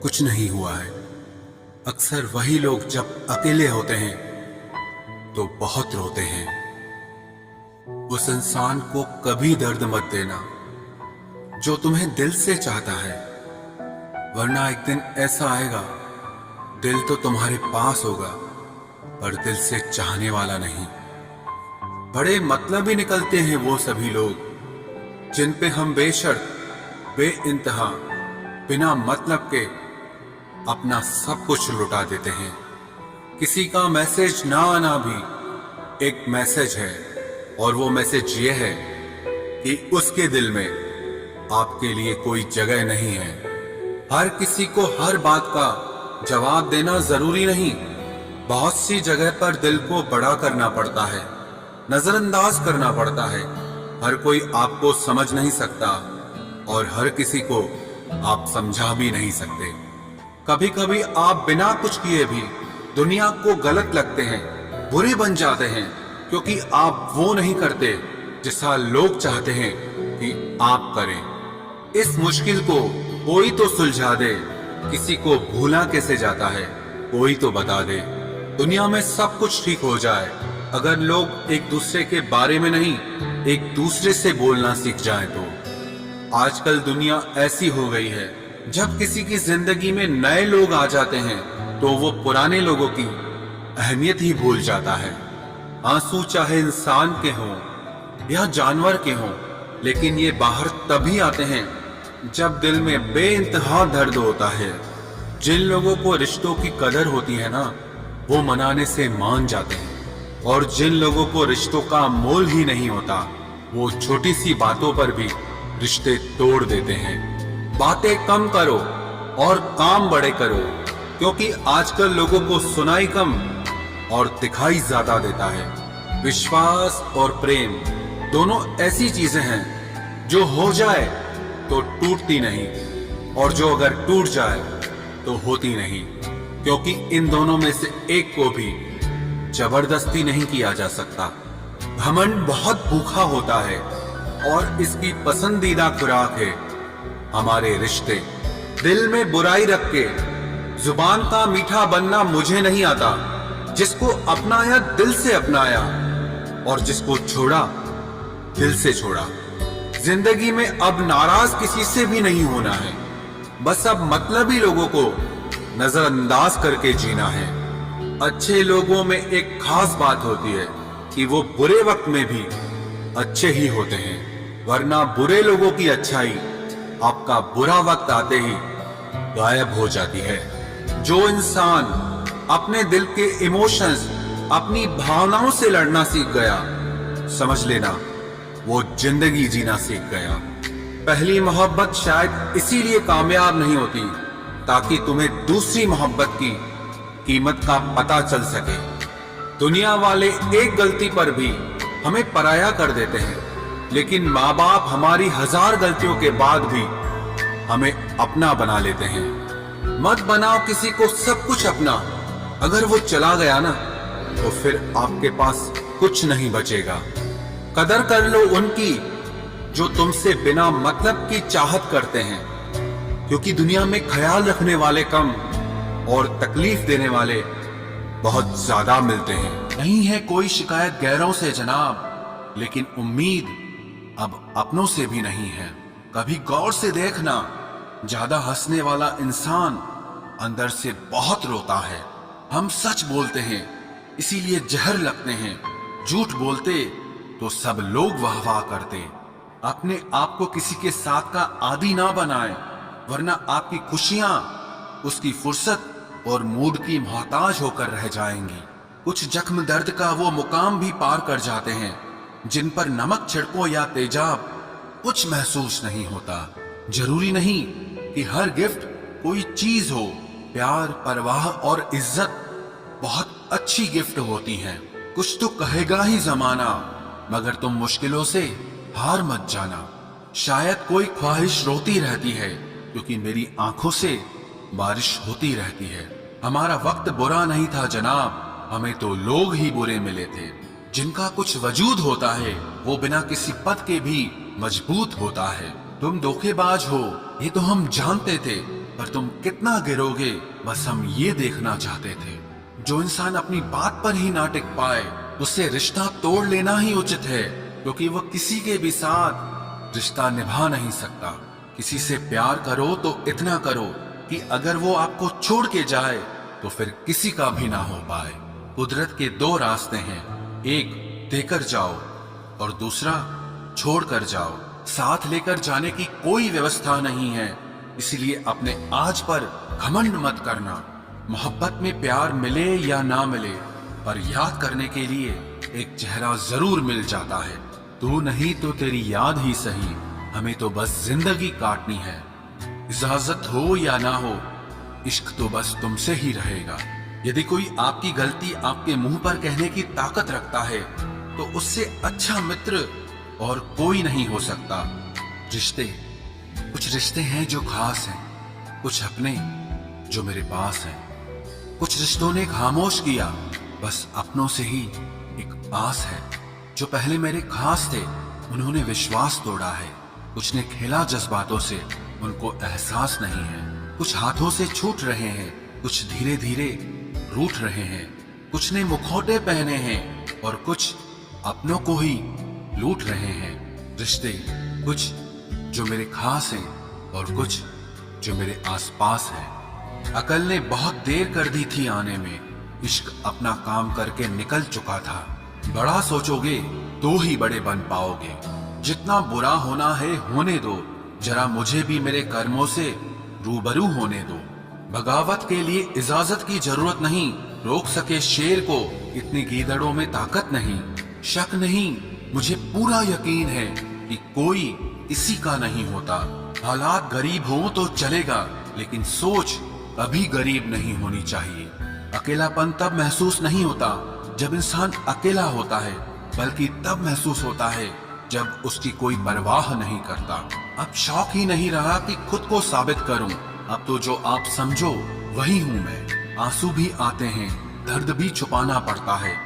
कुछ नहीं हुआ है। अक्सर वही लोग जब अकेले होते हैं तो बहुत रोते हैं। उस इंसान को कभी दर्द मत देना जो तुम्हें दिल से चाहता है, वरना एक दिन ऐसा आएगा, दिल तो तुम्हारे पास होगा पर दिल से चाहने वाला नहीं। बड़े मतलबी निकलते हैं वो सभी लोग जिन पे हम बेशर्त बेइंतहा बिना मतलब के अपना सब कुछ लुटा देते हैं। किसी का मैसेज ना आना भी एक मैसेज है, और वो मैसेज ये है कि उसके दिल में आपके लिए कोई जगह नहीं है। हर किसी को हर बात का जवाब देना जरूरी नहीं। बहुत सी जगह पर दिल को बड़ा करना पड़ता है, नजरअंदाज करना पड़ता है। हर कोई आपको समझ नहीं सकता और हर किसी को आप समझा भी नहीं सकते। कभी कभी आप बिना कुछ किए भी दुनिया को गलत लगते हैं, बुरे बन जाते हैं, क्योंकि आप वो नहीं करते जैसा लोग चाहते हैं कि आप करें। इस मुश्किल को कोई तो सुलझा दे। किसी को भूला कैसे जाता है, कोई तो बता दे। दुनिया में सब कुछ ठीक हो जाए अगर लोग एक दूसरे के बारे में नहीं, एक दूसरे से बोलना सीख जाएं तो। आजकल दुनिया ऐसी हो गई है, जब किसी की जिंदगी में नए लोग आ जाते हैं तो वो पुराने लोगों की अहमियत ही भूल जाता है। आंसू चाहे इंसान के हों या जानवर के हों, लेकिन ये बाहर तभी आते हैं जब दिल में बेइंतहा दर्द होता है। जिन लोगों को रिश्तों की कदर होती है ना, वो मनाने से मान जाते हैं, और जिन लोगों को रिश्तों का मोल ही नहीं होता, वो छोटी सी बातों पर भी रिश्ते तोड़ देते हैं। बातें कम करो और काम बड़े करो, क्योंकि आजकल लोगों को सुनाई कम और दिखाई ज्यादा देता है। विश्वास और प्रेम दोनों ऐसी चीजें हैं जो हो जाए तो टूटती नहीं, और जो अगर टूट जाए तो होती नहीं, क्योंकि इन दोनों में से एक को भी जबरदस्ती नहीं किया जा सकता। घमंड बहुत भूखा होता है और इसकी पसंदीदा खुराक है हमारे रिश्ते। दिल में बुराई रख के जुबान का मीठा बनना मुझे नहीं आता। जिसको अपनाया दिल से अपनाया, और जिसको छोड़ा दिल से छोड़ा। जिंदगी में अब नाराज किसी से भी नहीं होना है, बस अब मतलबी लोगों को नजरअंदाज करके जीना है। अच्छे लोगों में एक खास बात होती है कि वो बुरे वक्त में भी अच्छे ही होते हैं, वरना बुरे लोगों की अच्छाई आपका बुरा वक्त आते ही गायब हो जाती है। जो इंसान अपने दिल के इमोशंस, अपनी भावनाओं से लड़ना सीख गया, समझ लेना वो जिंदगी जीना सीख गया। पहली मोहब्बत शायद इसीलिए कामयाब नहीं होती ताकि तुम्हें दूसरी मोहब्बत की कीमत का पता चल सके। दुनिया वाले एक गलती पर भी हमें पराया कर देते हैं, लेकिन माँ बाप हमारी 1000 गलतियों के बाद भी हमें अपना बना लेते हैं। मत बनाओ किसी को सब कुछ अपना। अगर वो चला गया ना, तो फिर आपके पास कुछ नहीं बचेगा। कदर कर लो उनकी जो तुमसे बिना मतलब की चाहत करते हैं, क्योंकि दुनिया में ख्याल रखने वाले कम और तकलीफ देने वाले बहुत ज्यादा मिलते हैं। नहीं है कोई शिकायत गैरों से जनाब, लेकिन उम्मीद अब अपनों से भी नहीं है। कभी गौर से देखना, ज्यादा हंसने वाला इंसान अंदर से बहुत रोता है। हम सच बोलते हैं इसीलिए जहर लगते हैं, झूठ बोलते तो सब लोग वाह वाह करते। अपने आप को किसी के साथ का आदी ना बनाएं, वरना आपकी खुशियां उसकी फुर्सत और मूड की मोहताज होकर रह जाएंगी। कुछ जख्म दर्द का वो मुकाम भी पार कर जाते हैं जिन पर नमक छिड़को या तेजाब कुछ महसूस नहीं होता। जरूरी नहीं कि हर गिफ्ट कोई चीज हो। प्यार, परवाह और इज्जत बहुत अच्छी गिफ्ट होती हैं। कुछ तो कहेगा ही जमाना, मगर तुम मुश्किलों से हार मत जाना। शायद कोई ख्वाहिश रोती रहती है, क्योंकि मेरी आंखों से बारिश होती रहती है। हमारा वक्त बुरा नहीं था जनाब, हमें तो लोग ही बुरे मिले थे। जिनका कुछ वजूद होता है वो बिना किसी पद के भी मजबूत होता है। तुम धोखेबाज हो ये तो हम जानते थे, पर तुम कितना गिरोगे बस हम ये देखना चाहते थे। जो इंसान अपनी बात पर ही ना टिक पाए उससे रिश्ता तोड़ लेना ही उचित है, क्योंकि वह किसी के भी साथ रिश्ता निभा नहीं सकता। किसी से प्यार करो तो इतना करो कि अगर वो आपको छोड़ के जाए तो फिर किसी का भी ना हो पाए। कुदरत के दो रास्ते हैं, एक देकर जाओ और दूसरा छोड़ कर जाओ। साथ लेकर जाने की कोई व्यवस्था नहीं है, इसलिए अपने आज पर घमंड मत करना। मोहब्बत में प्यार मिले या ना मिले, पर याद करने के लिए एक चेहरा जरूर मिल जाता है। तू नहीं तो तेरी याद ही सही, हमें तो बस जिंदगी काटनी है। इजाजत हो या ना हो, इश्क तो बस तुमसे ही रहेगा। यदि कोई आपकी गलती आपके मुंह पर कहने की ताकत रखता है तो उससे अच्छा मित्र और कोई नहीं हो सकता। कुछ रिश्ते हैं जो खास हैं, कुछ अपने जो मेरे पास हैं। कुछ रिश्तों ने खामोश किया, बस अपनों से ही एक आस है। जो पहले मेरे खास थे उन्होंने विश्वास तोड़ा है। कुछ ने खेला जज्बातों से, उनको एहसास नहीं है। कुछ हाथों से छूट रहे हैं, कुछ धीरे धीरे रूठ रहे हैं। कुछ ने मुखौटे पहने हैं और कुछ अपनों को ही लूट रहे हैं। रिश्ते कुछ जो मेरे खास हैं और कुछ जो मेरे आसपास हैं। अकल ने बहुत देर कर दी थी आने में, इश्क अपना काम करके निकल चुका था। बड़ा सोचोगे तो ही बड़े बन पाओगे। जितना बुरा होना है होने दो, जरा मुझे भी मेरे कर्मों से रूबरू होने दो। बगावत के लिए इजाजत की जरूरत नहीं, रोक सके शेर को इतनी गीदड़ों में ताकत नहीं। शक नहीं, मुझे पूरा यकीन है कि कोई इसी का नहीं होता। हालात गरीब हो तो चलेगा, लेकिन सोच कभी गरीब नहीं होनी चाहिए। अकेलापन तब महसूस नहीं होता जब इंसान अकेला होता है, बल्कि तब महसूस होता है जब उसकी कोई परवाह नहीं करता। अब शौक ही नहीं रहा कि खुद को साबित करूं, अब तो जो आप समझो वही हूं मैं। आंसू भी आते हैं, दर्द भी छुपाना पड़ता है।